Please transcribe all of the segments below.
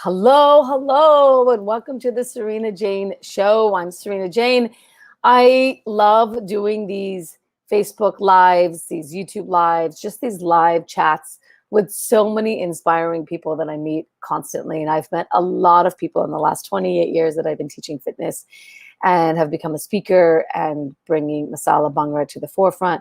Hello, and welcome to the Sarina Jain Show. I'm Sarina Jain. I love doing these Facebook Lives, these YouTube Lives, just these live chats with so many inspiring people that I meet constantly. And I've met a lot of people in the last 28 years that I've been teaching fitness and have become a speaker and bringing Masala Bhangra to the forefront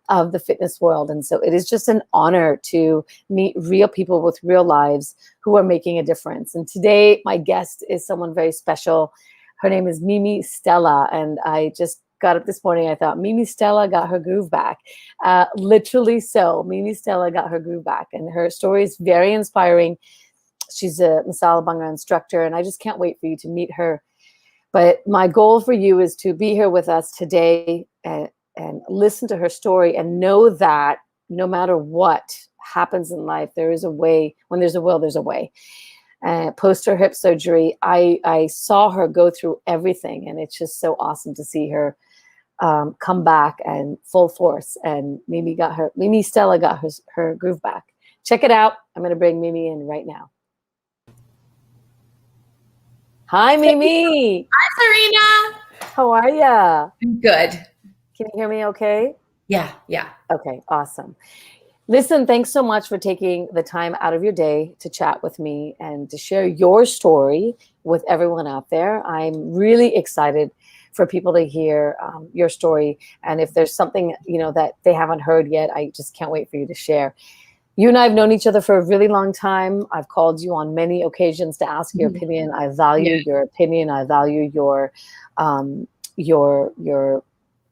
of the fitness world. And so it is just an honor to meet real people with real lives who are making a difference. And today my guest is someone very special. Her name is Mimi Stella. And I just got up this morning. I thought Mimi Stella got her groove back. Literally so. Mimi Stella got her groove back. And her story is very inspiring. She's a Masala Bhangra instructor. And I just can't wait for you to meet her. But my goal for you is to be here with us today and listen to her story and know that no matter what happens in life, there is a way. When there's a will, there's a way. Post her hip surgery, I saw her go through everything, and it's just so awesome to see her come back and full force. And Mimi Stella got her groove back. Check it out. I'm going to bring Mimi in right now. Hi, Mimi. Hi, Sarina. How are ya? I'm good. Can you hear me okay? Yeah. Okay, awesome. Listen, thanks so much for taking the time out of your day to chat with me and to share your story with everyone out there. I'm really excited for people to hear your story. And if there's something, that they haven't heard yet, I just can't wait for you to share. You and I have known each other for a really long time. I've called you on many occasions to ask your opinion. I value your opinion. I value your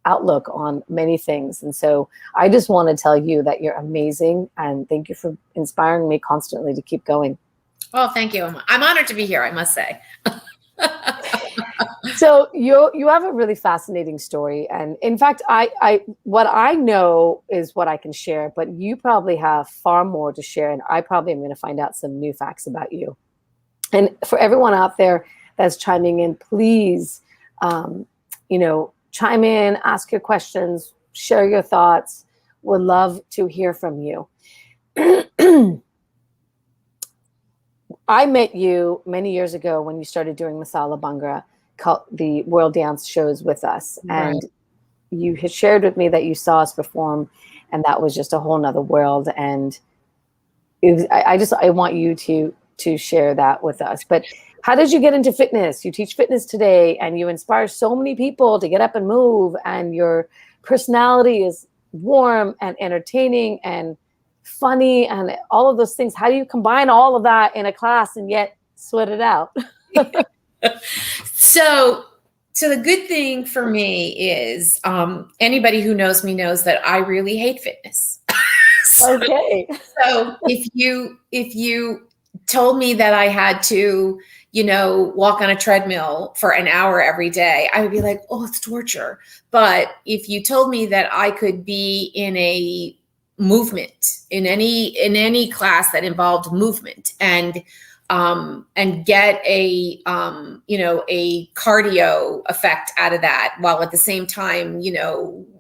outlook on many things. And so I just want to tell you that you're amazing. And thank you for inspiring me constantly to keep going. Oh, thank you. I'm honored to be here, I must say. So you have a really fascinating story. And in fact, I what I know is what I can share, but you probably have far more to share. And I probably am going to find out some new facts about you. And for everyone out there that's chiming in, please, chime in, ask your questions, share your thoughts. Would love to hear from you. I met you many years ago when you started doing Masala Bhangra, the World Dance shows with us. Right. And you had shared with me that you saw us perform, and that was just a whole nother world. And I want you to share that with us. But how did you get into fitness? You teach fitness today, and you inspire so many people to get up and move, and your personality is warm and entertaining and funny and all of those things. How do you combine all of that in a class and yet sweat it out? So the good thing for me is anybody who knows me knows that I really hate fitness. Okay. So if you told me that I had to, walk on a treadmill for an hour every day, I would be like, oh, it's torture. But if you told me that I could be in a movement, in any class that involved movement and get a cardio effect out of that, while at the same time,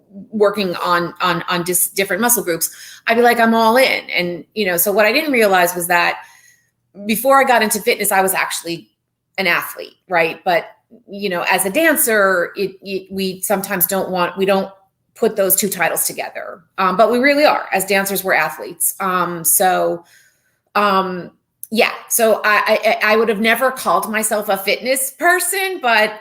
working on just different muscle groups, I'd be like, I'm all in. And, so what I didn't realize was that before I got into fitness, I was actually an athlete, right? But, as a dancer, we sometimes don't put those two titles together. But we really are. As dancers, we're athletes. So I would have never called myself a fitness person, but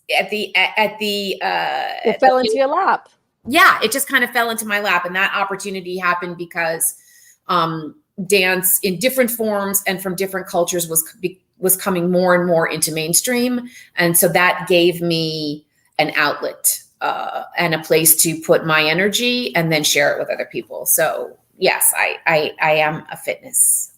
it fell into your lap. Yeah, it just kind of fell into my lap. And that opportunity happened because dance in different forms and from different cultures was coming more and more into mainstream. And so that gave me an outlet and a place to put my energy and then share it with other people. So yes, I am a fitness.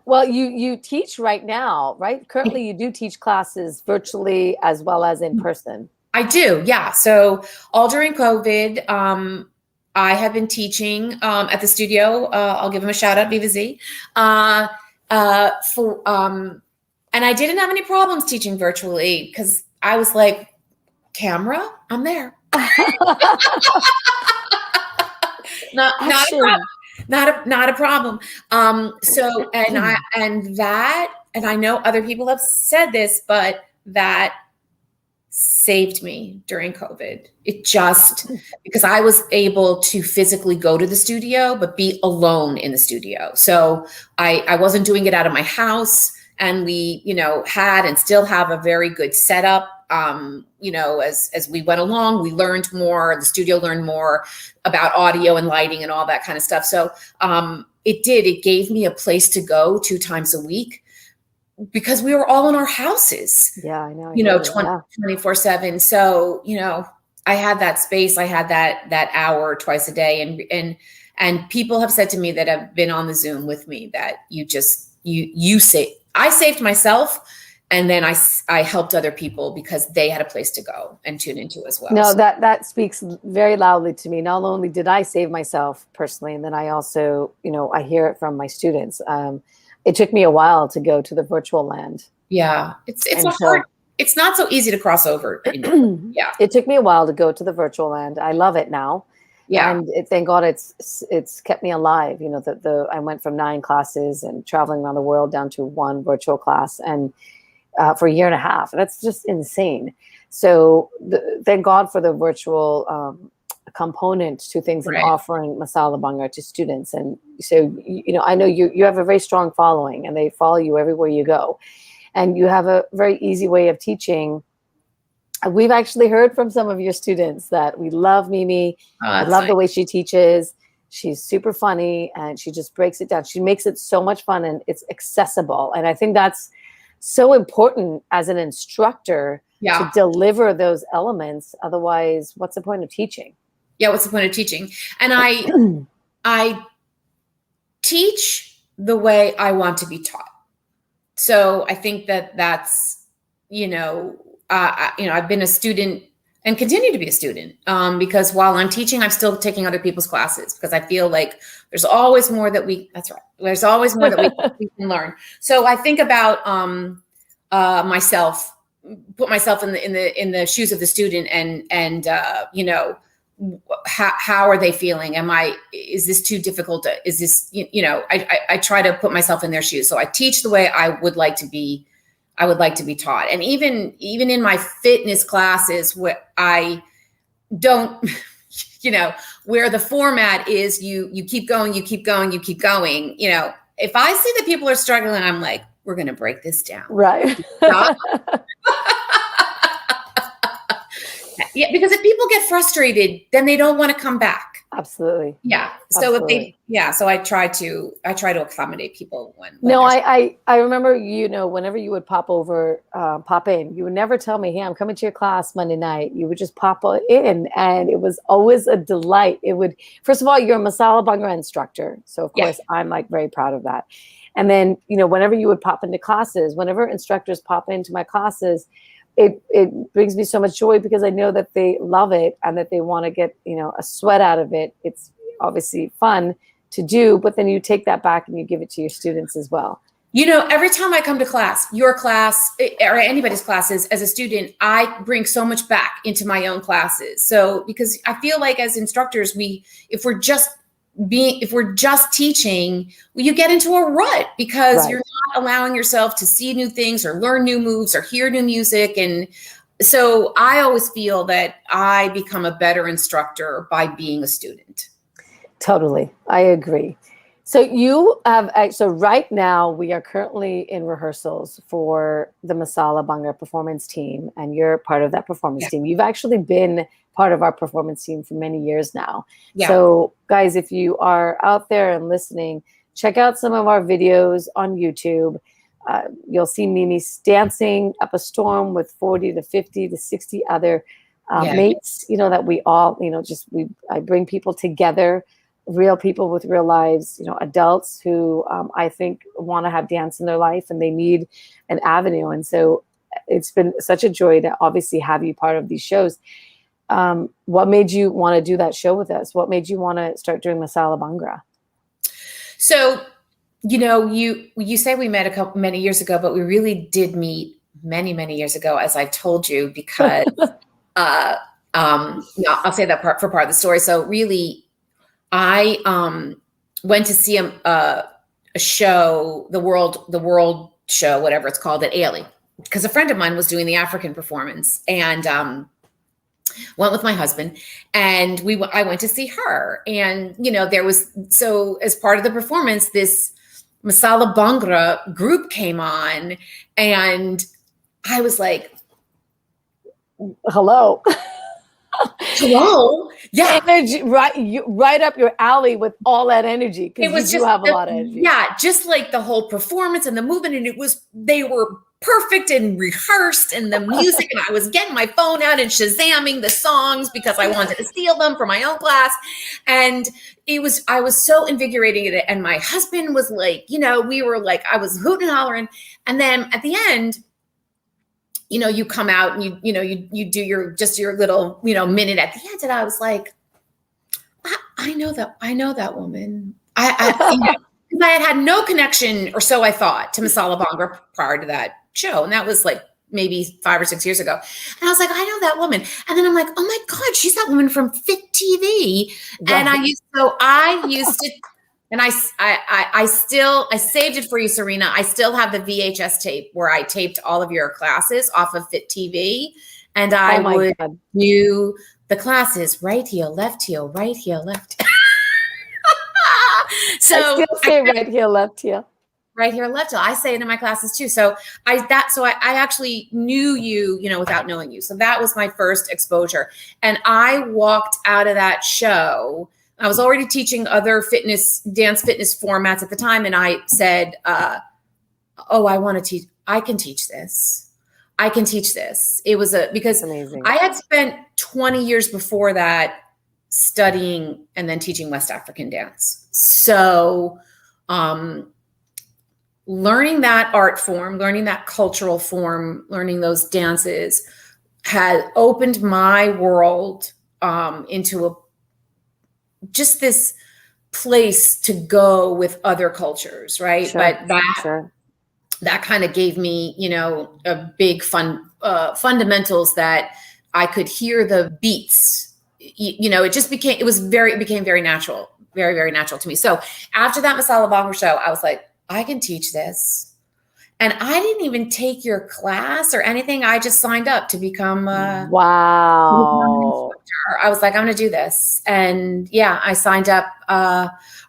Well, you teach right now, right? Currently, you do teach classes virtually as well as in person. I do, yeah. So all during COVID, I have been teaching at the studio. I'll give them a shout out, Viva Z. And I didn't have any problems teaching virtually because I was like, camera, I'm there. Not a problem. So, and that and I know other people have said this, but that saved me during COVID. It just, because I was able to physically go to the studio, but be alone in the studio. So I wasn't doing it out of my house. And we, had and still have a very good setup. As we went along, we learned more, the studio learned more about audio and lighting and all that kind of stuff. So it gave me a place to go 2 times a week, because we were all in our houses. Yeah, I know. 24/7. So, I had that space. I had that hour twice a day. And people have said to me that have been on the Zoom with me that I saved myself. And then I helped other people because they had a place to go and tune into as well. No, that speaks very loudly to me. Not only did I save myself personally, and then I also, I hear it from my students. It took me a while to go to the virtual land. Yeah, it's not so easy to cross over. Yeah, it took me a while to go to the virtual land. I love it now. Yeah, and thank God it's kept me alive. I went from 9 classes and traveling around the world down to 1 virtual class, and for a year and a half. That's just insane. So thank God for the virtual component to things like offering Masala Bhangra to students. And so, I know you have a very strong following, and they follow you everywhere you go. And you have a very easy way of teaching. We've actually heard from some of your students that we love Mimi. I love the way she teaches. She's super funny, and she just breaks it down. She makes it so much fun, and it's accessible. And I think that's so important as an instructor to deliver those elements. Otherwise, what's the point of teaching? Yeah, what's the point of teaching? And I teach the way I want to be taught. So I think that's, I've been a student and continue to be a student because while I'm teaching, I'm still taking other people's classes, because I feel like there's always more that there's always more that we can learn. So I think about myself, put myself in the shoes of the student, and how are they feeling? Is this too difficult? Is this, I try to put myself in their shoes. So I teach the way I would like to be taught. And even in my fitness classes, where I don't, where the format is, you keep going, you keep going, you keep going. If I see that people are struggling, I'm like, we're going to break this down. Right. Yeah, because if people get frustrated, then they don't want to come back. Absolutely. Yeah. So so I try to accommodate people when I remember, whenever you would pop in, you would never tell me, hey, I'm coming to your class Monday night. You would just pop in, and it was always a delight. First of all, you're a Masala Bhangra instructor. So of course I'm very proud of that. And then, whenever you would pop into classes, whenever instructors pop into my classes, it brings me so much joy, because I know that they love it and that they want to get, a sweat out of it. It's obviously fun to do, but then you take that back and you give it to your students as well. Every time I come to class, your class or anybody's classes, as a student, I bring so much back into my own classes. So, because I feel like as instructors, if we're just teaching, you get into a rut, because you're not allowing yourself to see new things or learn new moves or hear new music. And so I always feel that I become a better instructor by being a student. Totally. I agree. So right now we are currently in rehearsals for the Masala Bhangra performance team, and you're part of that performance team. You've actually been part of our performance team for many years now. Yeah. So guys, if you are out there and listening, check out some of our videos on YouTube. You'll see Mimi dancing up a storm with 40 to 50 to 60 other mates, that we all, I bring people together, real people with real lives, adults who I think want to have dance in their life, and they need an avenue. And so it's been such a joy to obviously have you part of these shows. What made you want to do that show with us? What made you want to start doing Masala Bhangra? So, you say we met many years ago, but we really did meet many, many years ago, as I've told you, because I'll say that for part of the story. So really, I went to see a show, the world show, whatever it's called, at Ailey, because a friend of mine was doing the African performance, and went with my husband, and I went to see her, and there was, so as part of the performance, this Masala Bhangra group came on, and I was like, hello. hello. Yeah. Energy, right up your alley with all that energy. Because you have a lot of energy. Yeah. Just like the whole performance and the movement. And they were perfect and rehearsed, and the music. And I was getting my phone out and Shazamming the songs because I wanted to steal them for my own class. And I was so invigorating it. And my husband was like, we were like, I was hooting and hollering. And then at the end, you come out and you do your little, minute at the end. And I was like, I know that woman. I had no connection, or so I thought, to Masala Bhangra prior to that show. And that was like maybe 5 or 6 years ago. And I was like, I know that woman. And then I'm like, oh my God, she's that woman from Fit TV. Right. And I used to, and I saved it for you, Sarina. I still have the VHS tape where I taped all of your classes off of Fit TV. And I would do the classes: right heel, left heel, right heel, left. So I still say right heel, left heel. Right heel, left heel. I say it in my classes too. So I actually knew you, without knowing you. So that was my first exposure. And I walked out of that show. I was already teaching other dance fitness formats at the time. And I said, oh, I want to teach. I can teach this. I can teach this. It was because amazing. I had spent 20 years before that studying and then teaching West African dance. So, learning that art form, learning that cultural form, learning those dances had opened my world, into just this place to go with other cultures, right? Sure, but that kind of gave me, a big fundamentals that I could hear the beats. It became very natural, very, very natural to me. So after that Masala Bhangra show, I was like, I can teach this. And I didn't even take your class or anything. I just signed up to become wow. I was like, I'm going to do this. And yeah, I signed up,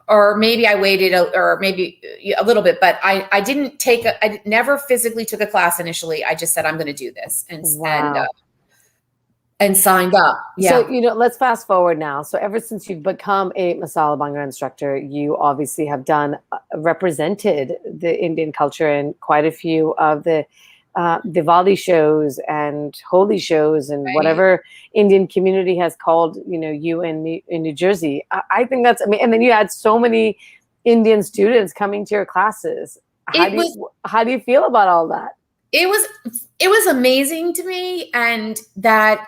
or maybe I waited or maybe a little bit, but I never physically took a class initially. I just said, I'm going to do this and signed up. Yeah. So, let's fast forward now. So ever since you've become a Masala Bhangra instructor, you obviously have represented the Indian culture in quite a few of the Diwali shows and holy shows and whatever Indian community has called, you in New Jersey. I think that's, and then you had so many Indian students coming to your classes. How do you feel about all that? It was amazing to me. And that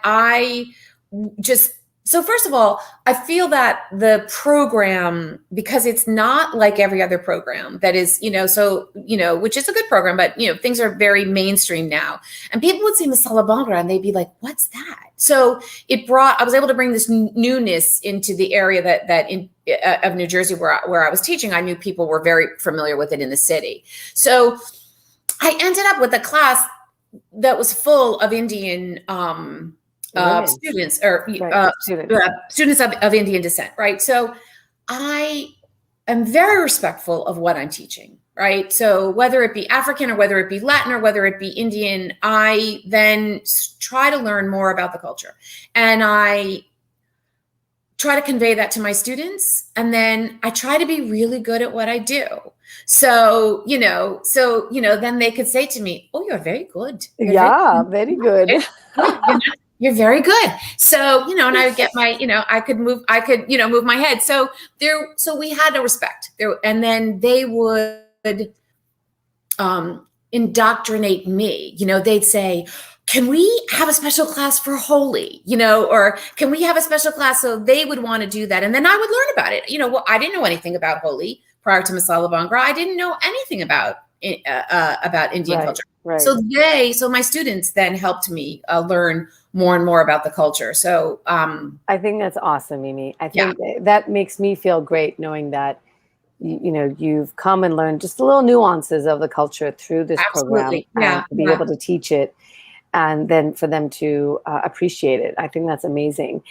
so first of all, I feel that the program, because it's not like every other program that is, which is a good program, but, things are very mainstream now. And people would see Masala Bhangra and they'd be like, what's that? So I was able to bring this newness into the area of New Jersey where I was teaching. I knew people were very familiar with it in the city. So I ended up with a class that was full of Indian students or students of Indian descent, right? So I am very respectful of what I'm teaching, right? So whether it be African or whether it be Latin or whether it be Indian, I then try to learn more about the culture. And I try to convey that to my students. And then I try to be really good at what I do. So, then they could say to me, oh, you're very good. Very good. You're very good. So, and I would get my, I could move my head. So we had to respect there. And then they would indoctrinate me. They'd say, can we have a special class for Holi, or can we have a special class? So they would want to do that. And then I would learn about it. I didn't know anything about Holi prior to Masala Bhangra. I didn't know anything about Indian culture. Right. So my students then helped me learn more and more about the culture. So I think that's awesome, Mimi. I think that makes me feel great knowing that you've come and learned just the little nuances of the culture through this program, Absolutely. Yeah. and to be able to teach it, and then for them to appreciate it. I think that's amazing.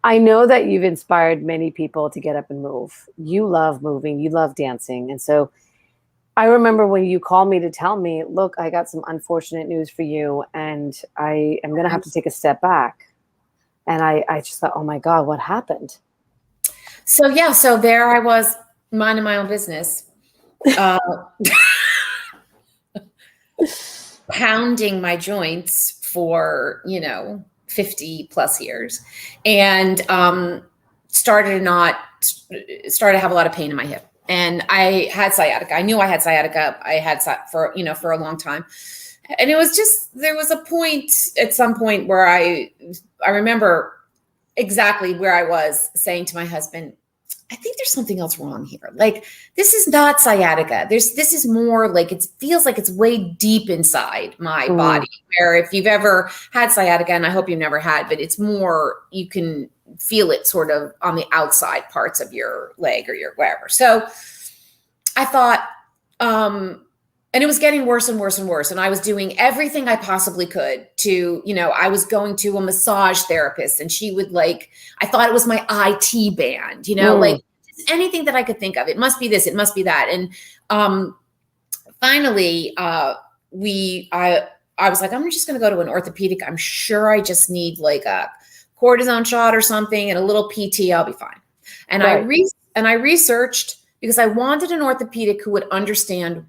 I know that you've inspired many people to get up and move. You love moving, you love dancing. And so I remember when you called me to tell me, look, I got some unfortunate news for you, and I am going to have to take a step back. And I just thought, oh my God, what happened? So yeah, so there I was minding my own business, pounding my joints for 50 plus years, and started to have a lot of pain in my hip. And I had sciatica. I knew I had sciatica. I had for a long time. And it was just, there was at some point where I remember exactly where I was saying to my husband, I think there's something else wrong here. Like, this is not sciatica. This is more like, it feels like it's way deep inside my body, where if you've ever had sciatica, and I hope you've never had, but it's more, you can feel it sort of on the outside parts of your leg or your wherever. So I thought, and it was getting worse and worse and worse. And I was doing everything I possibly could to, I was going to a massage therapist, and she would I thought it was my IT band, like anything that I could think of. It must be this, it must be that. And finally, I was like, I'm just going to go to an orthopedic. I'm sure I just need like a cortisone shot or something and a little PT. I'll be fine. And right. I researched, because I wanted an orthopedic who would understand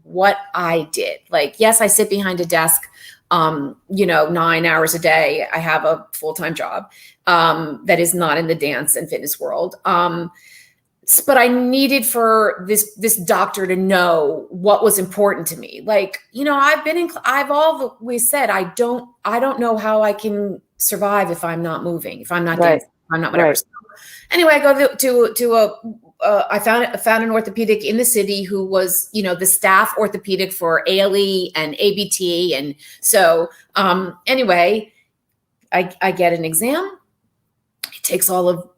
what I did. Like, yes, I sit behind a desk, 9 hours a day. I have a full-time job that is not in the dance and fitness world. But I needed for this doctor to know what was important to me. Like, I've always said, I don't know how I can survive if I'm not moving, if I'm not dancing, if I'm not whatever. Right. So anyway, I go I found an orthopedic in the city who was, the staff orthopedic for ALE and ABT. And so anyway, I get an exam. It takes all of,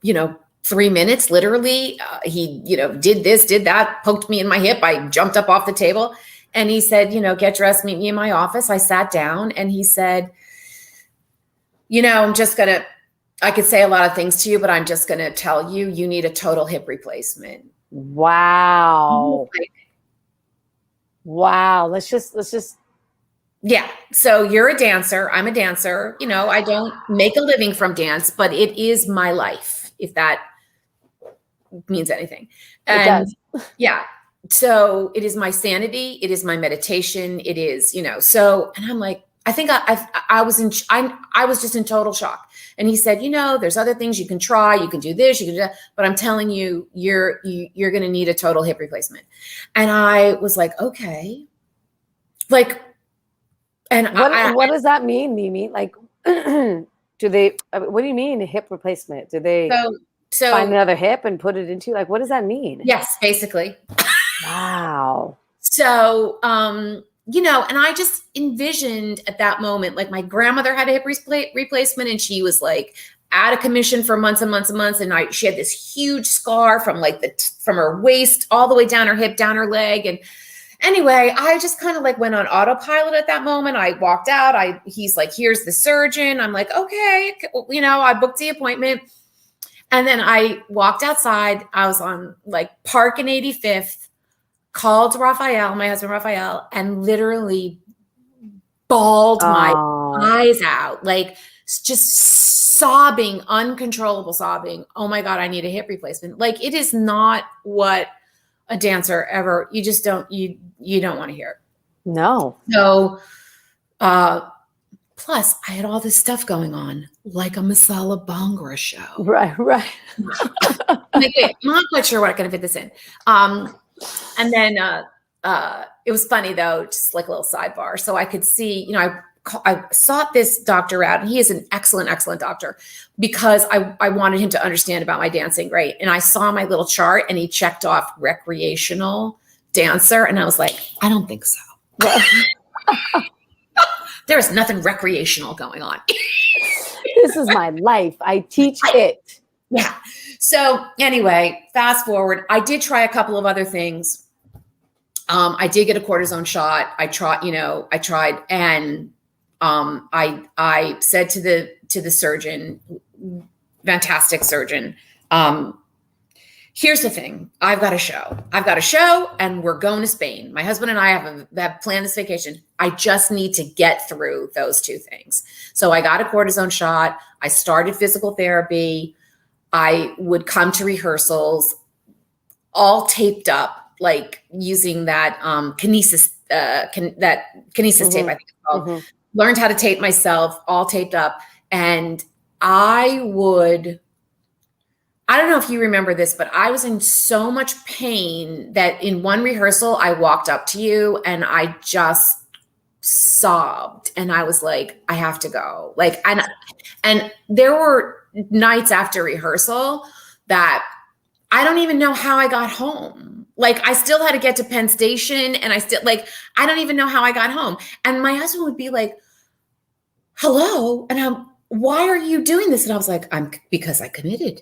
3 minutes, literally. He, did this, did that, poked me in my hip. I jumped up off the table, and he said, get dressed, meet me in my office. I sat down, and he said, I could say a lot of things to you, but I'm just going to tell you, you need a total hip replacement. Wow. Wow. Let's just. Yeah. So you're a dancer. I'm a dancer. I don't make a living from dance, but it is my life, if that means anything. And it does. Yeah. So it is my sanity. It is my meditation. It is, so, and I'm like, I think I was just in total shock. And he said, there's other things you can try. You can do this, you can do that. But I'm telling you, you're going to need a total hip replacement. And I was like, okay. Like, and what does that mean, Mimi? Like, what do you mean a hip replacement? Do they so find another hip and put it into, like, what does that mean? Yes, basically. Wow. So, and I just envisioned at that moment, like, my grandmother had a hip replacement, and she was like out of commission for months and months and months. And she had this huge scar from from her waist all the way down her hip, down her leg. And anyway, I just kind of went on autopilot at that moment. I walked out. He's like, here's the surgeon. I'm like, okay. I booked the appointment. And then I walked outside. I was on Park and 85th, called Raphael, my husband Raphael, and literally bawled my eyes out, just sobbing, uncontrollable sobbing. Oh my God, I need a hip replacement. It is not what a dancer ever, you just don't, you don't want to hear it. No. So, plus I had all this stuff going on, like a Masala Bhangra show. Right. Wait, I'm not quite sure what I'm going to fit this in. And then it was funny, though, just like a little sidebar. So I could see, I sought this doctor out, and he is an excellent, excellent doctor, because I wanted him to understand about my dancing. Right. And I saw my little chart, and he checked off recreational dancer. And I was like, I don't think so. There is nothing recreational going on. This is my life. I teach it. Yeah. So anyway, fast forward, I did try a couple of other things. I did get a cortisone shot. I tried, and I said to the surgeon, fantastic surgeon, here's the thing. I've got a show and we're going to Spain. My husband and I have planned this vacation. I just need to get through those two things. So I got a cortisone shot. I started physical therapy. I would come to rehearsals all taped up, like using that kinesis tape, I think it's called. Mm-hmm. Learned how to tape myself, all taped up. And I don't know if you remember this, but I was in so much pain that in one rehearsal, I walked up to you and I just sobbed. And I was like, I have to go. Like, and there were nights after rehearsal that I don't even know how I got home. Like, I still had to get to Penn Station, and I don't even know how I got home. And my husband would be like, hello. And why are you doing this? And I was like, because I committed.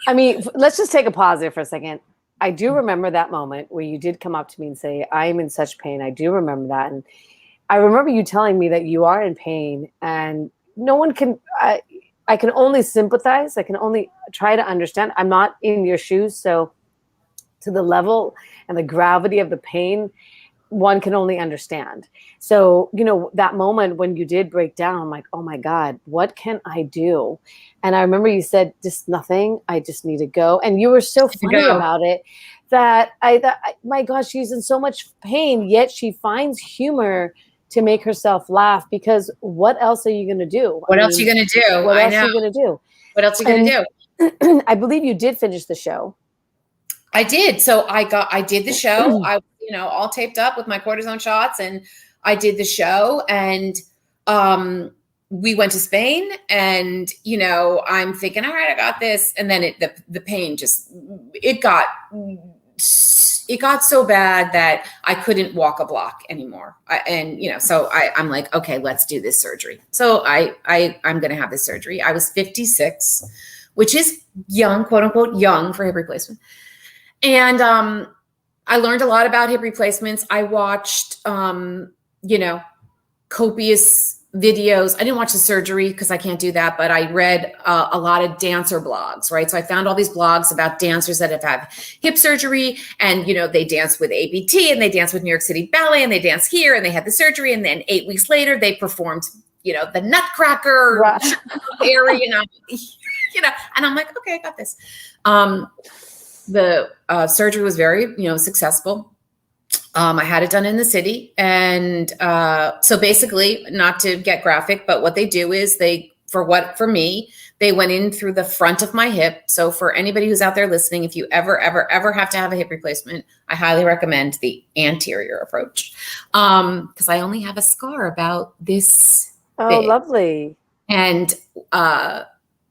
I mean, let's just take a pause there for a second. I do remember that moment where you did come up to me and say, I am in such pain. I do remember that. And I remember you telling me that you are in pain, and no one can, I can only sympathize. I can only try to understand. I'm not in your shoes. So to the level and the gravity of the pain, one can only understand. So, that moment when you did break down, I'm like, oh my God, what can I do? And I remember you said, just nothing. I just need to go. And you were so funny about it that my gosh, she's in so much pain, yet she finds humor to make herself laugh, because what else are you going to do? What else are you going to do? What else are you going to do? What else are you going to do? I believe you did finish the show. I did. So I did the show. I, all taped up with my cortisone shots, and I did the show, and we went to Spain, and I'm thinking, all right, I got this. And then the pain it got so bad that I couldn't walk a block anymore. So I'm like, okay, let's do this surgery. So I'm going to have this surgery. I was 56, which is young, quote unquote, young for hip replacement. And I learned a lot about hip replacements. I watched, copious videos. I didn't watch the surgery because I can't do that, but I read a lot of dancer blogs, right? So I found all these blogs about dancers that have had hip surgery, and, they dance with ABT, and they dance with New York City Ballet, and they dance here, and they had the surgery. And then 8 weeks later, they performed, the Nutcracker area, and I'm like, okay, I got this. The surgery was very, successful. I had it done in the city. And so basically, not to get graphic, but what they do is they went in through the front of my hip. So for anybody who's out there listening, if you ever have to have a hip replacement, I highly recommend the anterior approach. Because I only have a scar about this big. Lovely. And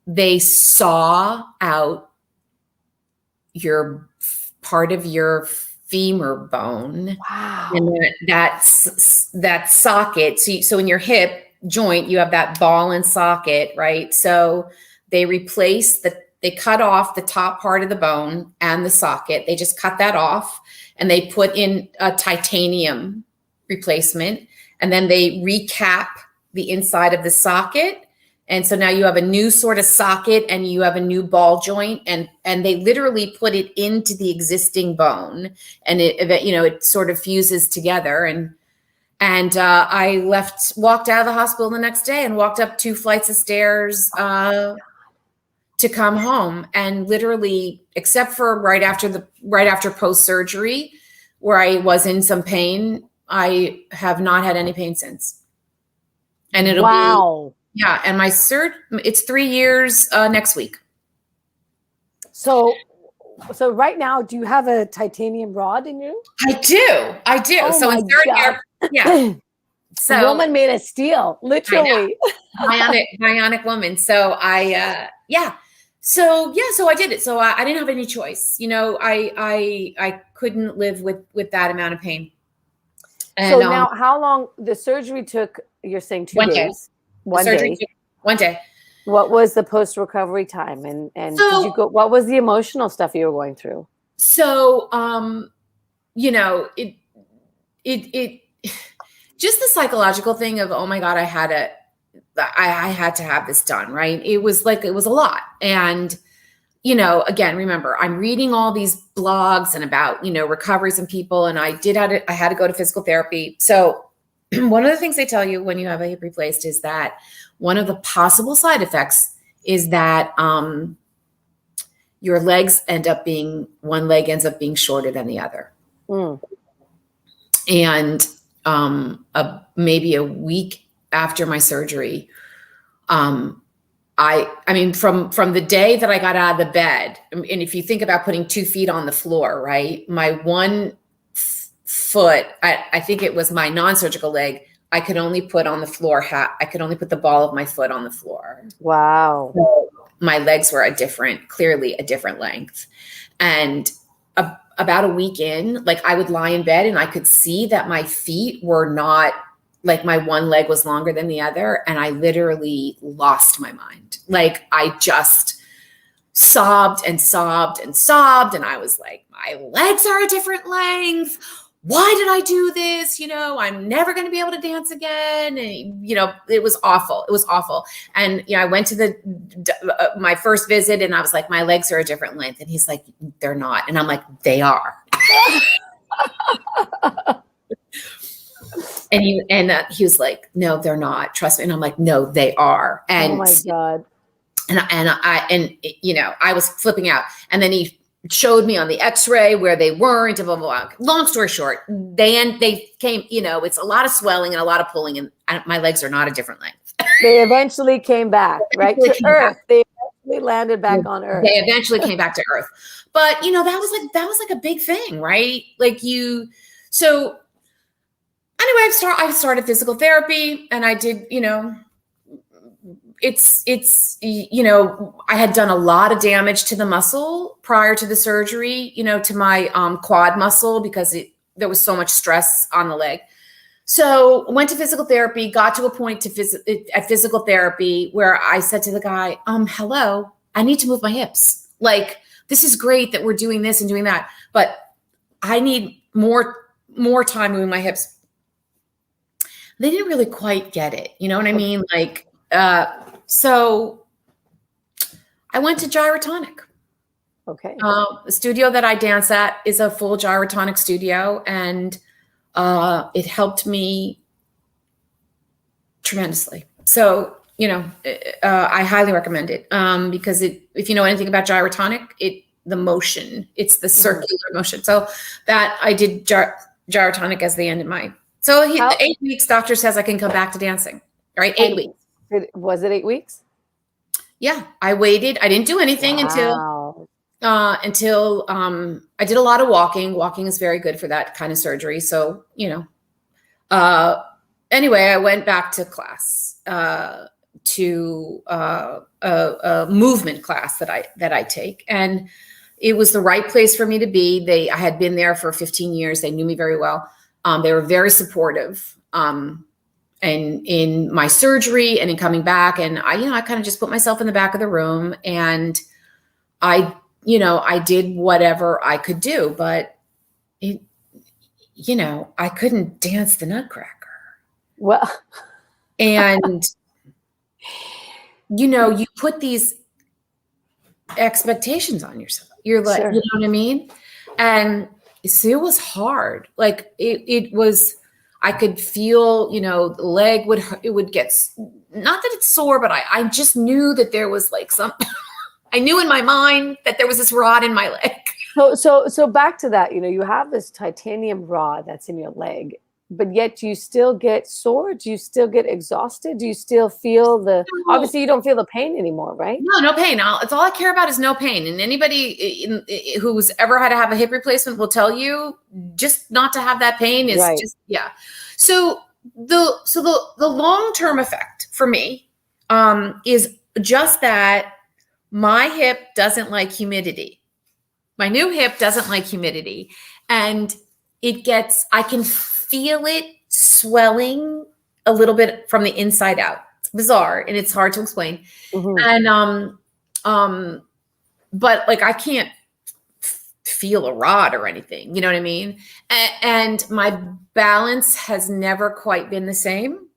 they saw out your part of your femur bone. Wow. And that socket. So in your hip joint, you have that ball and socket, right? So they they cut off the top part of the bone and the socket. They just cut that off, and they put in a titanium replacement, and then they recap the inside of the socket. And so now you have a new sort of socket, and you have a new ball joint, and they literally put it into the existing bone, and it sort of fuses together. And I walked out of the hospital the next day and walked up 2 flights of stairs to come home. And literally, except for right after post-surgery, where I was in some pain, I have not had any pain since. And it'll be. Yeah, and my it's 3 years next week. So right now, do you have a titanium rod in you? I do. Oh, so in 3rd year, yeah. So a woman made of steel, literally. Bionic woman. So So I did it. So I didn't have any choice. I couldn't live with that amount of pain. And, so now, how long the surgery took? You're saying 2 days. 1 day. What was the post-recovery time? And did you So, go, what was the emotional stuff you were going through? so, you know, it, just the psychological thing of, oh my God, I had to have this done, right? It was a lot. And, you know, again, remember, I'm reading all these blogs and about, you know, recoveries and people. And I had to go to physical therapy. So one of the things they tell you when you have a hip replaced is that one of the possible side effects is that your one leg ends up being shorter than the other. Mm. And maybe a week after my surgery, I mean, from the day that I got out of the bed, and if you think about putting 2 feet on the floor, right? My one foot, I think it was my non-surgical leg, I could only put on the floor. I could only put the ball of my foot on the floor. Wow. So my legs were clearly a different length. And about a week in, like I would lie in bed and I could see that my feet were not, like my one leg was longer than the other. And I literally lost my mind. Like I just sobbed and sobbed and sobbed. And I was like, my legs are a different length. Why did I do this? You know, I'm never going to be able to dance again. And, you know, it was awful. It was awful. And, you know, I went to my first visit and I was like, my legs are a different length. And he's like, they're not. And I'm like, they are. And he was like, no, they're not. Trust me. And I'm like, no, they are. And oh my God. And you know, I was flipping out. And then he showed me on the x-ray where they weren't, blah, blah, blah. Long story short, they came, you know, it's a lot of swelling and a lot of pulling, and my legs are not a different length. They eventually came back, right? To Earth. They eventually landed back on Earth. They eventually came back to Earth. But, you know, that was like a big thing, right? So anyway, I started physical therapy, and I did, you know, it's, you know, I had done a lot of damage to the muscle prior to the surgery, you know, to my quad muscle, because there was so much stress on the leg. So went to physical therapy, got to a point at physical therapy where I said to the guy, hello, I need to move my hips. Like, this is great that we're doing this and doing that, but I need more time moving my hips. They didn't really quite get it. You know what I mean? Like, so I went to Gyrotonic. Okay. The studio that I dance at is a full Gyrotonic studio, and it helped me tremendously. So, you know, I highly recommend it because if you know anything about Gyrotonic, the motion, it's the circular motion. So that I did Gyrotonic as the end of my. So 8 weeks, doctor says I can come back to dancing. Right, 8 weeks. Was it 8 weeks? Yeah, I waited. I didn't do anything until I did a lot of walking. Walking is very good for that kind of surgery. So, you know, anyway, I went back to class, to a movement class that I take. And it was the right place for me to be. I had been there for 15 years. They knew me very well. They were very supportive. And in my surgery and in coming back, and I kind of just put myself in the back of the room, and I did whatever I could do, but I couldn't dance the Nutcracker. Well, and you put these expectations on yourself. You're like, sure. You know what I mean? And so it was hard. Like it was. I could feel, the leg would get, not that it's sore, but I just knew that there was like I knew in my mind that there was this rod in my leg. So back to that, you have this titanium rod that's in your leg, but yet do you still get sore? Do you still get exhausted? Do you still feel obviously you don't feel the pain anymore, right? No pain. It's all I care about is no pain. And anybody who's ever had to have a hip replacement will tell you just not to have that pain is right. Just, yeah. So the long-term effect for me is just that my hip doesn't like humidity. My new hip doesn't like humidity. And I can feel it swelling a little bit from the inside out. bizarre and it's hard to explain. Mm-hmm. And, but like, I can't feel a rod or anything, you know what I mean? And my balance has never quite been the same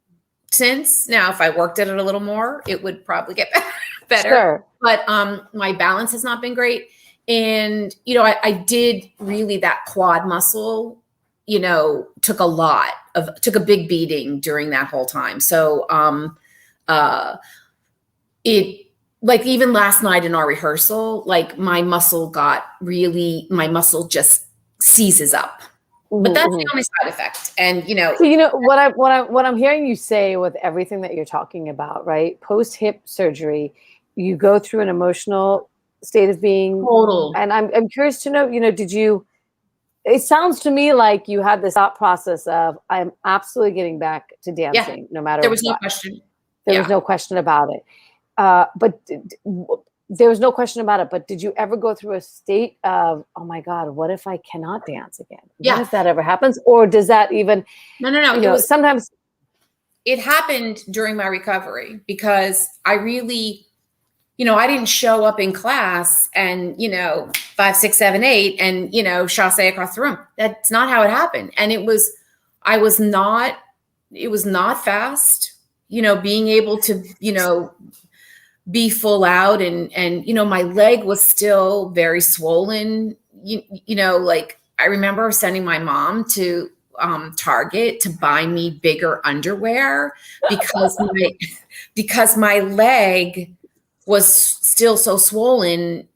since. Now, if I worked at it a little more, it would probably get better. Sure. But my balance has not been great. And, you know, I did really, that quad muscle, you know, took a big beating during that whole time. So it, like, even last night in our rehearsal, like my muscle just seizes up. But that's the only side effect. And, you know, so, you know, what I'm hearing you say with everything that you're talking about, right? Post hip surgery, you go through an emotional state of being. total. And I'm curious to know, you know, it sounds to me like you had this thought process of, I'm absolutely getting back to dancing, no matter what. There was no question. There was no question about it. But there was no question about it. But did you ever go through a state of, oh my God, what if I cannot dance again? What if that ever happens? Or does that even? No. You know, sometimes it happened during my recovery because I really, you know, I didn't show up in class and, you know, 5, 6, 7, 8 and, you know, chasse across the room. That's not how it happened. And it was not fast, you know, being able to, you know, be full out and, you know, my leg was still very swollen. You know, like I remember sending my mom to Target to buy me bigger underwear because my leg was still so swollen.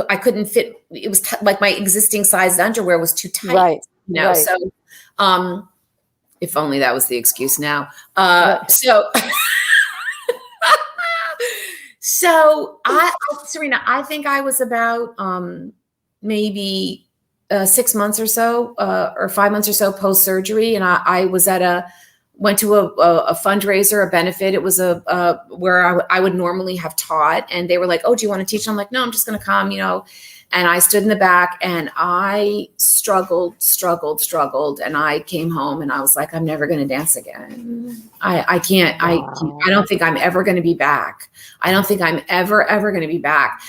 I couldn't fit. It was like my existing size underwear was too tight. Right. You know, right. So if only that was the excuse now. So Sarina, I think I was about maybe 6 months or so, or 5 months or so post surgery, and I was went to a fundraiser, a benefit. It was where I would normally have taught, and they were like, "Oh, do you want to teach?" And I'm like, "No, I'm just going to come," you know. And I stood in the back and I struggled. And I came home and I was like, I'm never going to dance again. I can't, Wow. I don't think I'm ever going to be back. I don't think I'm ever going to be back.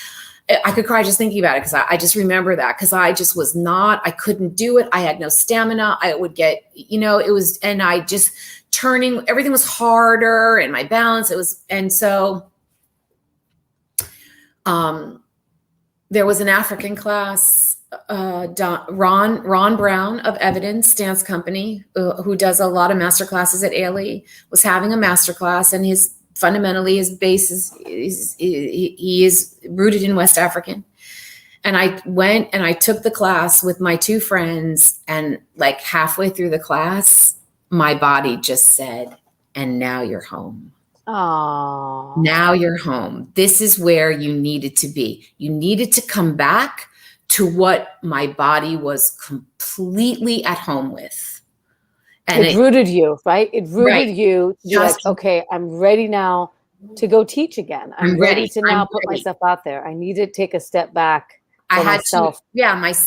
I could cry just thinking about it because I just remember that because I just was I couldn't do it. I had no stamina. I would get, you know, and I just everything was harder and my balance, and so, there was an African class, Ron Brown of Evidence Dance Company, who does a lot of master classes at Ailey, was having a master class, and his base is he is rooted in West African. And I went and I took the class with my 2 friends, and like halfway through the class, my body just said, "And now you're home." Oh. Now you're home. This is where you needed to be. You needed to come back to what my body was completely at home with. And it rooted you, right? It rooted you to be like, Just- okay, I'm ready now to go teach again. I'm ready to now put myself out there. I need to take a step back for myself.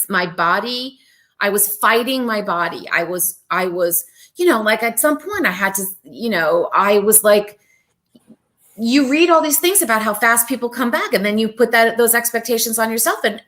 My body, I was fighting my body. I was, you know, like at some point I had to, you know, I was like, you read all these things about how fast people come back, and then you put those expectations on yourself. And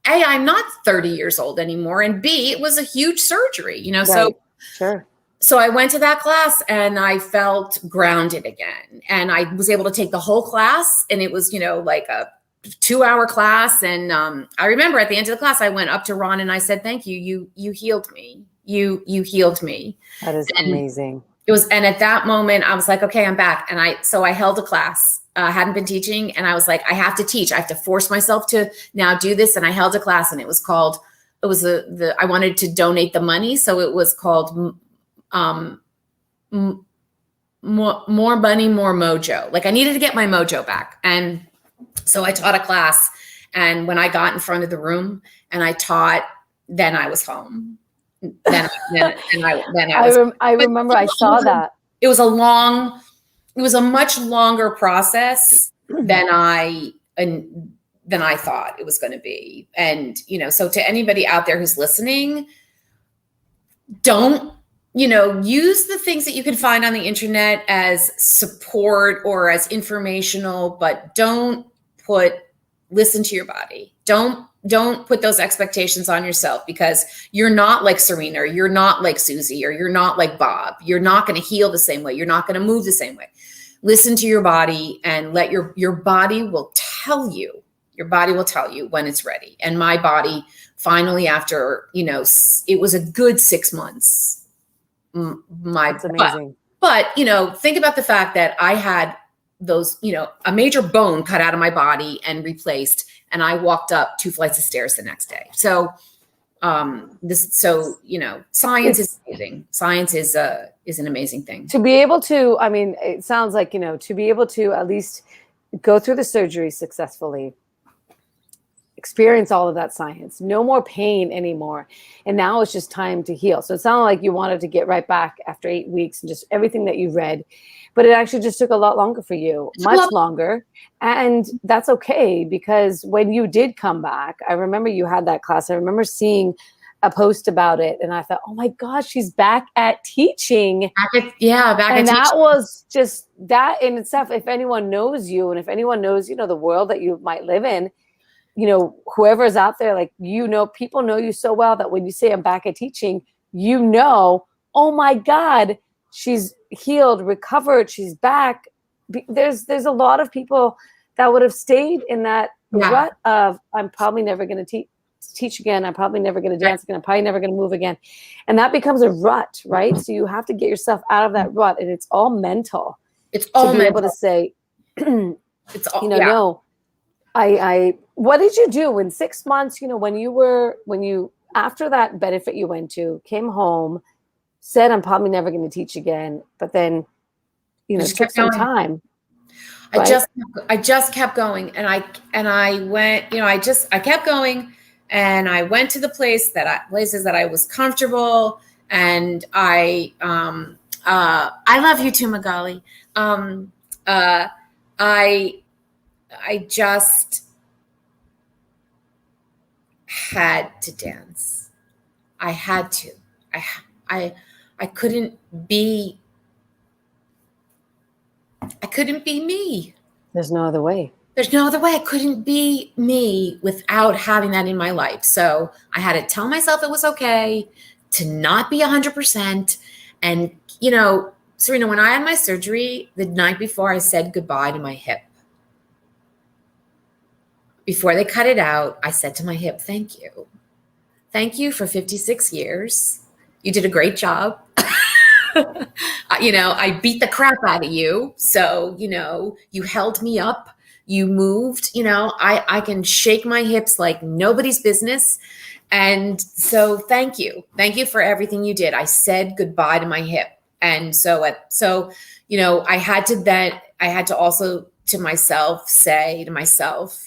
A, I'm not 30 years old anymore. And B, it was a huge surgery, you know? Right. So sure. So I went to that class and I felt grounded again. And I was able to take the whole class, and it was, you know, like a 2-hour class. And I remember at the end of the class, I went up to Ron and I said, "Thank you. You healed me. You healed me." That is amazing. And at that moment I was like, okay, I'm back. And so I held a class. I hadn't been teaching, and I was like, I have to teach. I have to force myself to now do this. And I held a class, and it was I wanted to donate the money. So it was called more money, more mojo. Like I needed to get my mojo back. And so I taught a class, and when I got in front of the room and I taught, then I was home. I remember I saw that. It was a much longer process than I thought it was going to be. And, you know, so to anybody out there who's listening, don't use the things that you can find on the internet as support or as informational, but listen to your body. Don't put those expectations on yourself, because you're not like Sarina, or you're not like Susie, or you're not like Bob. You're not going to heal the same way. You're not going to move the same way. Listen to your body, and let your body will tell you. Your body will tell you when it's ready. And my body finally, after, it was a good 6 months. That's amazing. But think about the fact that I had those, a major bone cut out of my body and replaced, and I walked up 2 flights of stairs the next day. So science is amazing. Science is an amazing thing. To be able to, I mean, it sounds like, to be able to at least go through the surgery successfully, experience all of that science, no more pain anymore. And now it's just time to heal. So it sounded like you wanted to get right back after 8 weeks and just everything that you read, but it actually just took a lot longer for you, much longer. And that's okay, because when you did come back, I remember you had that class. I remember seeing a post about it, and I thought, oh my gosh, she's back at teaching. Back at that was just that in itself. If anyone knows you, and if anyone knows, the world that you might live in, whoever's out there, like, people know you so well that when you say I'm back at teaching, oh my God, she's healed, recovered, she's back. There's a lot of people that would have stayed in that rut of, I'm probably never going to teach again. I'm probably never going to dance again. I'm probably never going to move again. And that becomes a rut, right? So you have to get yourself out of that rut, and it's all mental. It's all to be able to say, it's all, no, what did you do in 6 months? When you, after that benefit you went to, came home, said, I'm probably never going to teach again, but then, took some time. Right? I just kept going, and I went, I kept going, and I went to the places that I was comfortable. And I love you too, Magali. I just had to dance. I had to. I couldn't be me. There's no other way. I couldn't be me without having that in my life. So I had to tell myself it was okay to not be 100%. And, Sarina, when I had my surgery, the night before, I said goodbye to my hip. Before they cut it out, I said to my hip, thank you. Thank you for 56 years. You did a great job. I beat the crap out of you. So, you held me up. You moved. I can shake my hips like nobody's business. And so thank you. Thank you for everything you did. I said goodbye to my hip. And I had to also to myself say to myself,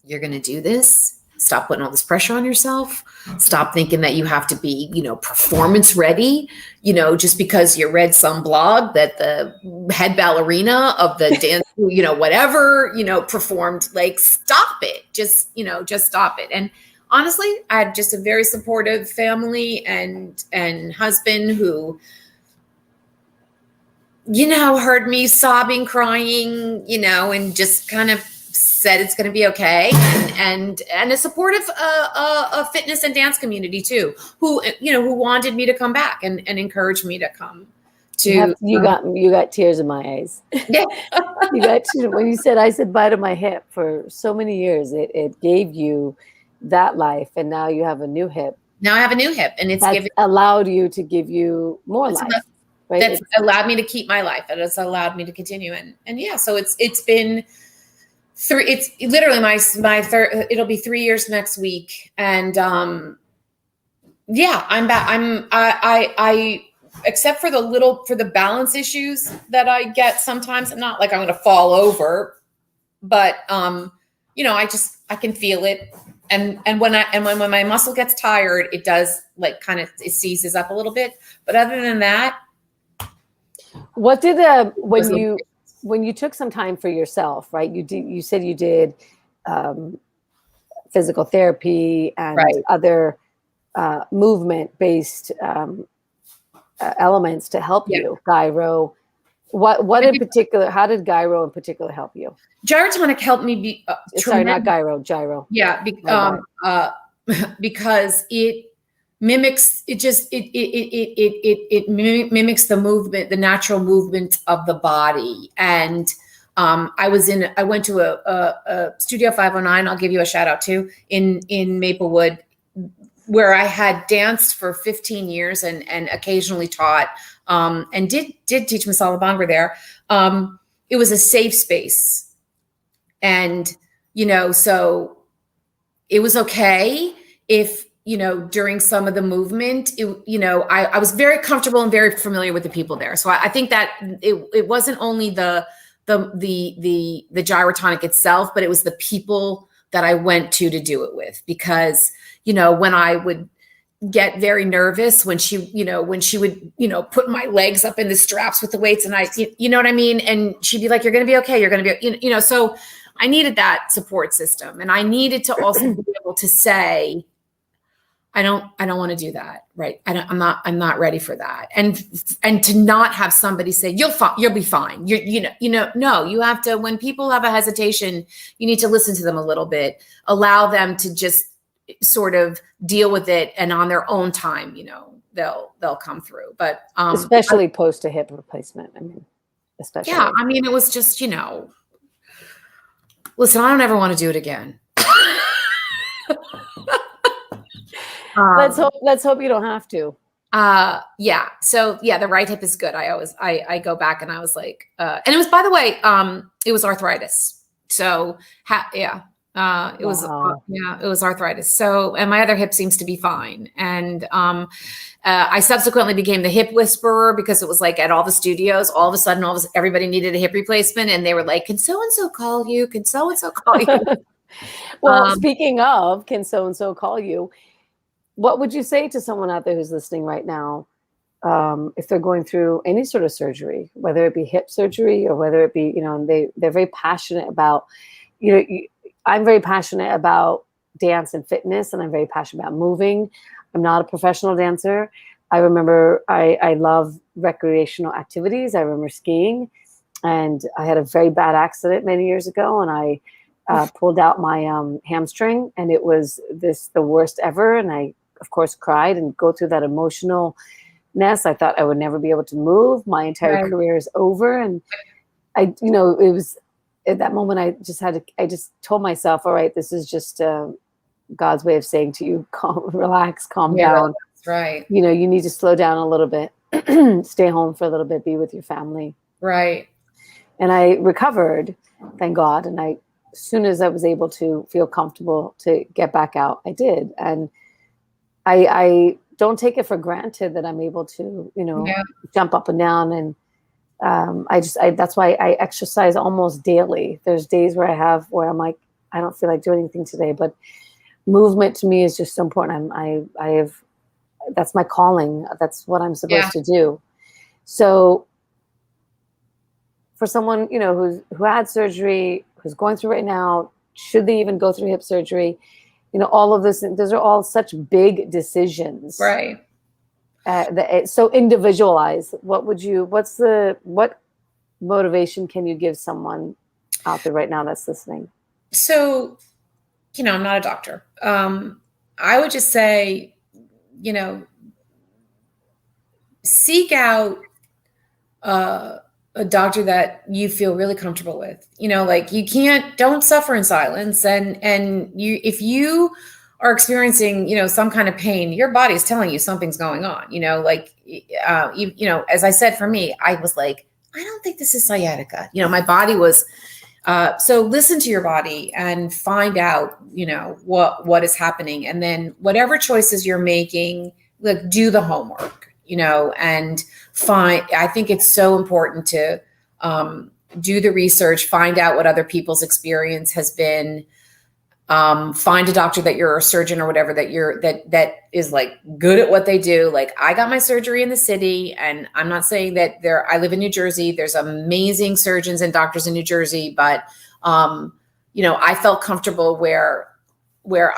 you're going to do this. Stop putting all this pressure on yourself. Stop thinking that you have to be, performance ready, just because you read some blog that the head ballerina of the dance, whatever, performed. Like, stop it. Just stop it. And honestly, I had just a very supportive family and husband who, heard me sobbing, crying, and just kind of said it's going to be okay, and a supportive fitness and dance community too, who wanted me to come back and encouraged me to come. You got tears in my eyes. Yeah. You got tears when you said I said bye to my hip for so many years. It gave you that life, and now you have a new hip. Now I have a new hip, and it's allowed you to give you more life. Right? That's allowed me to keep my life, and it's allowed me to continue. And yeah, so it's been. It's literally my third. It'll be 3 years next week, and I'm back. I except for the balance issues that I get sometimes. I'm not like I'm going to fall over, but I can feel it, and when my muscle gets tired, it does it seizes up a little bit. But other than that, what did when you took some time for yourself, right? You said you did physical therapy and other movement-based elements to help you. Gyro. What in particular? How did gyro in particular help you? Gyrotonic helped me be sorry, not gyro, gyro. Yeah, because it mimics it mimics the movement, the natural movement of the body. And I went to a Studio 509. I'll give you a shout out too, in Maplewood, where I had danced for 15 years and occasionally taught, and did teach Masala Bhangra there. It was a safe space. And, so it was okay if, during some of the movement, I was very comfortable and very familiar with the people there. So I think that it wasn't only the gyrotonic itself, but it was the people that I went to do it with. Because, when I would get very nervous when she would, put my legs up in the straps with the weights, and you know what I mean? And she'd be like, you're going to be okay. You're going to be, so I needed that support system. And I needed to also be able to say, I don't want to do that. Right. I'm not ready for that. And to not have somebody say, you'll be fine. No, you have to, when people have a hesitation, you need to listen to them a little bit, allow them to just sort of deal with it. And on their own time, they'll come through. But especially post a hip replacement. I mean, especially. Yeah. I mean, it was just, listen, I don't ever want to do it again. Let's hope you don't have to. Yeah. So yeah, the right hip is good. I go back and I was like, and it was, by the way, it was arthritis. So it was arthritis. So, and my other hip seems to be fine. And, I subsequently became the hip whisperer, because it was like at all the studios, all of a sudden, everybody needed a hip replacement, and they were like, can so-and-so call you? Can so-and-so call you? Well, speaking of, can so-and-so call you? What would you say to someone out there who's listening right now, if they're going through any sort of surgery, whether it be hip surgery or whether it be, they're very passionate about, I'm very passionate about dance and fitness, and I'm very passionate about moving. I'm not a professional dancer. I remember I love recreational activities. I remember skiing, and I had a very bad accident many years ago, and I pulled out my hamstring, and it was the worst ever. And I, of course, cried and go through that emotional mess. I thought I would never be able to move. My entire career is over. And it was at that moment, I just told myself, all right, this is just God's way of saying to you, relax, calm down. That's right. You need to slow down a little bit, stay home for a little bit, be with your family. Right. And I recovered, thank God. And as soon as I was able to feel comfortable to get back out, I did. And I don't take it for granted that I'm able to, jump up and down. And that's why I exercise almost daily. There's days where I'm like, I don't feel like doing anything today, but movement to me is just so important. That's my calling. That's what I'm supposed to do. So for someone, who had surgery, who's going through right now, should they even go through hip surgery? All of this, those are all such big decisions. Right. So individualized. What motivation can you give someone out there right now that's listening? So, I'm not a doctor. I would just say, seek out a doctor that you feel really comfortable with. Don't suffer in silence. And if you are experiencing, some kind of pain, your body is telling you something's going on. As I said, for me, I was like, I don't think this is sciatica. My body was. So listen to your body and find out, what is happening. And then whatever choices you're making, do the homework, and I think it's so important to do the research, find out what other people's experience has been, find a doctor that you're a surgeon or whatever that is like good at what they do. Like I got my surgery in the city, and I'm not saying that I live in New Jersey. There's amazing surgeons and doctors in New Jersey, but I felt comfortable where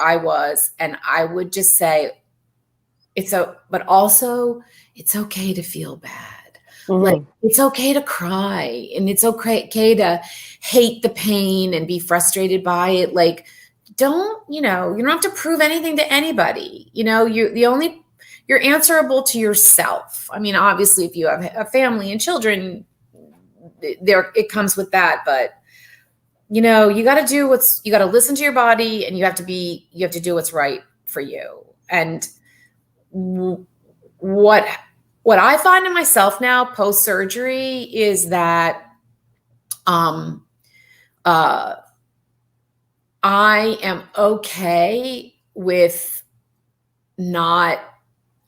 I was, and I would just say, but also it's okay to feel bad. Like it's okay to cry, and it's okay to hate the pain and be frustrated by it. Like, you don't have to prove anything to anybody. You're answerable to yourself. I mean, obviously if you have a family and children, it comes with that, but you got to listen to your body, and you have to do what's right for you. And what I find in myself now post surgery is that I am okay with not,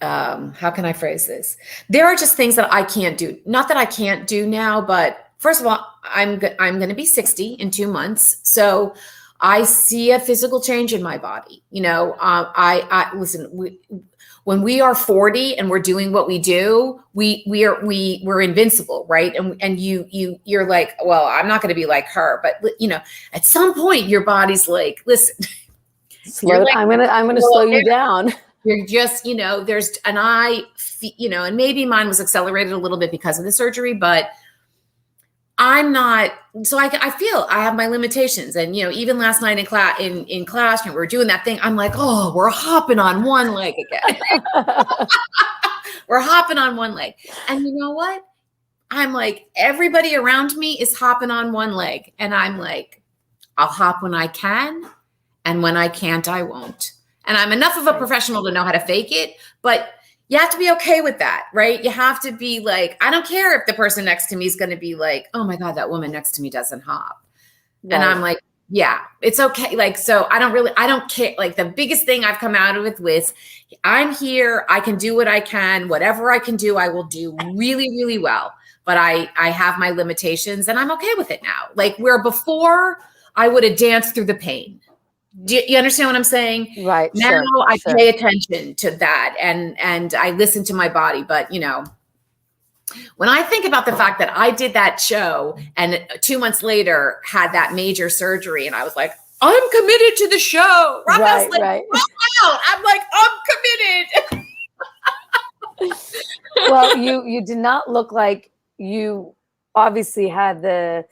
how can I phrase this? There are just things that I can't do. Not that I can't do now, but first of all, I'm going to be 60 in 2 months. So I see a physical change in my body. I listen, when we are 40 and we're doing what we do, we're invincible, right? And you're like, well, I'm not going to be like her, but at some point your body's like, listen, I'm gonna slow you down. You're just, and maybe mine was accelerated a little bit because of the surgery, but I'm not, so I feel I have my limitations. And, even last night in class, when we were doing that thing, I'm like, oh, we're hopping on one leg again. We're hopping on one leg. And you know what? I'm like, everybody around me is hopping on one leg. And I'm like, I'll hop when I can. And when I can't, I won't. And I'm enough of a professional to know how to fake it, but you have to be okay with that, right? You have to be like, I don't care if the person next to me is going to be like, oh my God, that woman next to me doesn't hop. Right. And I'm like, yeah, it's okay. Like, so I don't care. Like the biggest thing I've come out of it with, I'm here. I can do what I can. Whatever I can do, I will do really, really well. But I have my limitations, and I'm okay with it now. Like where before I would have danced through the pain. Do you understand what I'm saying? Right. Now I pay attention to that, and I listen to my body. But when I think about the fact that I did that show and 2 months later had that major surgery, and I was like, I'm committed to the show. Right. I'm like, I'm committed. Well, you did not look like you obviously had the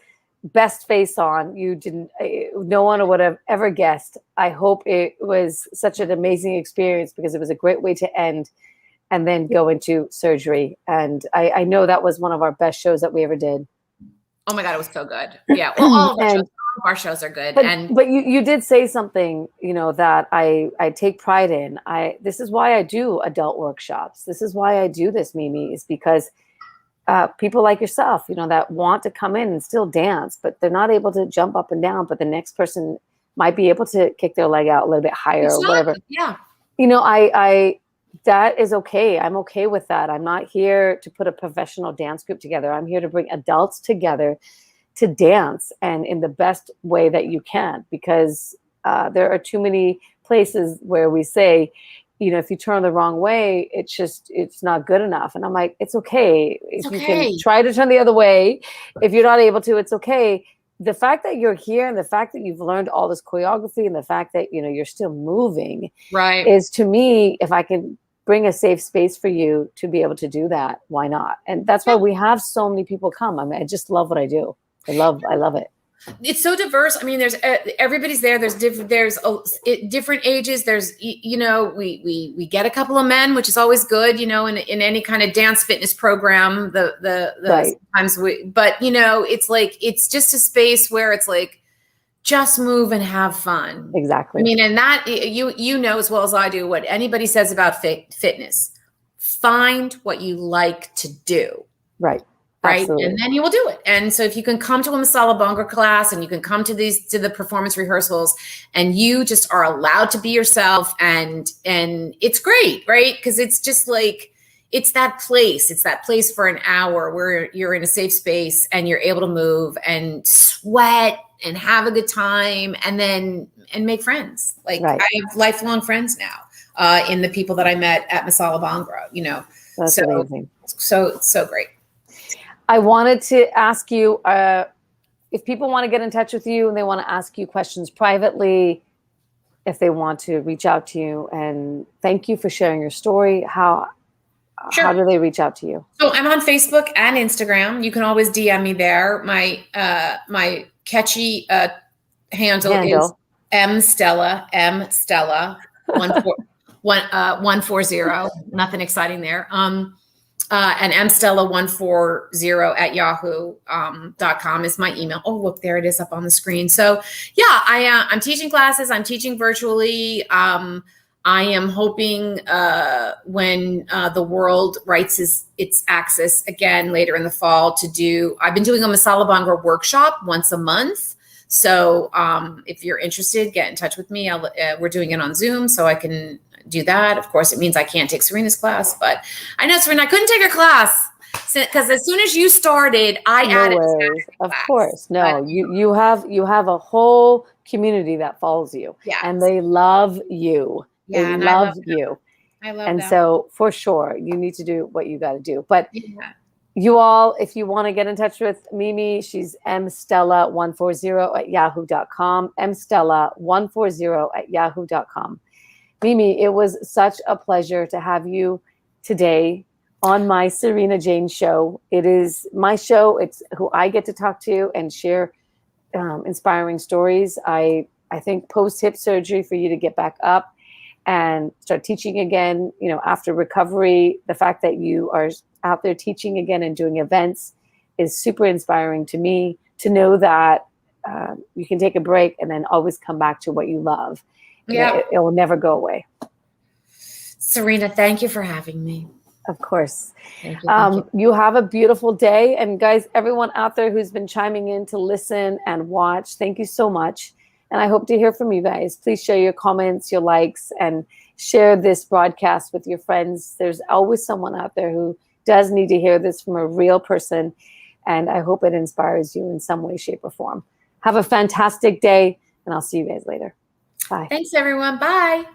best face on. You didn't, no one would have ever guessed. I hope it was such an amazing experience, because it was a great way to end and then go into surgery. And I know that was one of our best shows that we ever did. Oh my God, it was so good. Yeah. Well, all of our shows are good. But you did say something, that I take pride in. This is why I do adult workshops. This is why I do this, Mimi, is because people like yourself, that want to come in and still dance, but they're not able to jump up and down, but the next person might be able to kick their leg out a little bit higher or whatever. Yeah. That is okay. I'm okay with that. I'm not here to put a professional dance group together. I'm here to bring adults together to dance, and in the best way that you can, because there are too many places where we say, if you turn the wrong way, it's not good enough. And I'm like, it's okay. If you can try to turn the other way, if you're not able to, it's okay. The fact that you're here, and the fact that you've learned all this choreography, and the fact that, you're still moving, right, is, to me, if I can bring a safe space for you to be able to do that, why not? And that's why we have so many people come. I mean, I just love what I do. I love it. It's so diverse. I mean, there's everybody's there. There's different ages. There's, we get a couple of men, which is always good, in any kind of dance fitness program, right. Sometimes but it's like, it's just a space where it's like, just move and have fun. Exactly. I mean, and that you know as well as I do what anybody says about fitness. Find what you like to do. Right. Right. Absolutely. And then you will do it. And so if you can come to a Masala Bhangra class, and you can come to the performance rehearsals, and you just are allowed to be yourself, and it's great. Right. Because it's just like, it's that place for an hour where you're in a safe space and you're able to move and sweat and have a good time, and make friends. Like, right. I have lifelong friends now in the people that I met at Masala Bhangra, That's amazing. So great. I wanted to ask you, if people want to get in touch with you and they want to ask you questions privately, if they want to reach out to you. And thank you for sharing your story. How do they reach out to you? So I'm on Facebook and Instagram. You can always DM me there. My catchy handle is mstella 140. Nothing exciting there. And mstella140@yahoo.com is my email. Oh, look, there it is up on the screen. So yeah, I'm teaching classes. I'm teaching virtually. I am hoping when the world rights its axis again later in the fall I've been doing a Masala Bhangra workshop once a month. So if you're interested, get in touch with me. We're doing it on Zoom, so I can do that. Of course, it means I can't take Sarina's class, but I know, Sarina, I couldn't take her class because as soon as you started, I added worries. Of course. No, you have a whole community that follows you. Yes. And they love you. Yeah, they love you. I love and that. So for sure, you need to do what you got to do. But you all, if you want to get in touch with Mimi, she's mstella140@yahoo.com, mstella140@yahoo.com. Mimi, it was such a pleasure to have you today on my Sarina Jain show. It is my show. It's who I get to talk to and share inspiring stories. I think post hip surgery, for you to get back up and start teaching again, after recovery, the fact that you are out there teaching again and doing events is super inspiring to me, to know that you can take a break and then always come back to what you love. Yeah. It will never go away. Sarina, thank you for having me. Of course. Thank you. You have a beautiful day. And guys, everyone out there who's been chiming in to listen and watch, thank you so much. And I hope to hear from you guys. Please share your comments, your likes, and share this broadcast with your friends. There's always someone out there who does need to hear this from a real person. And I hope it inspires you in some way, shape, or form. Have a fantastic day, and I'll see you guys later. Bye. Thanks, everyone. Bye.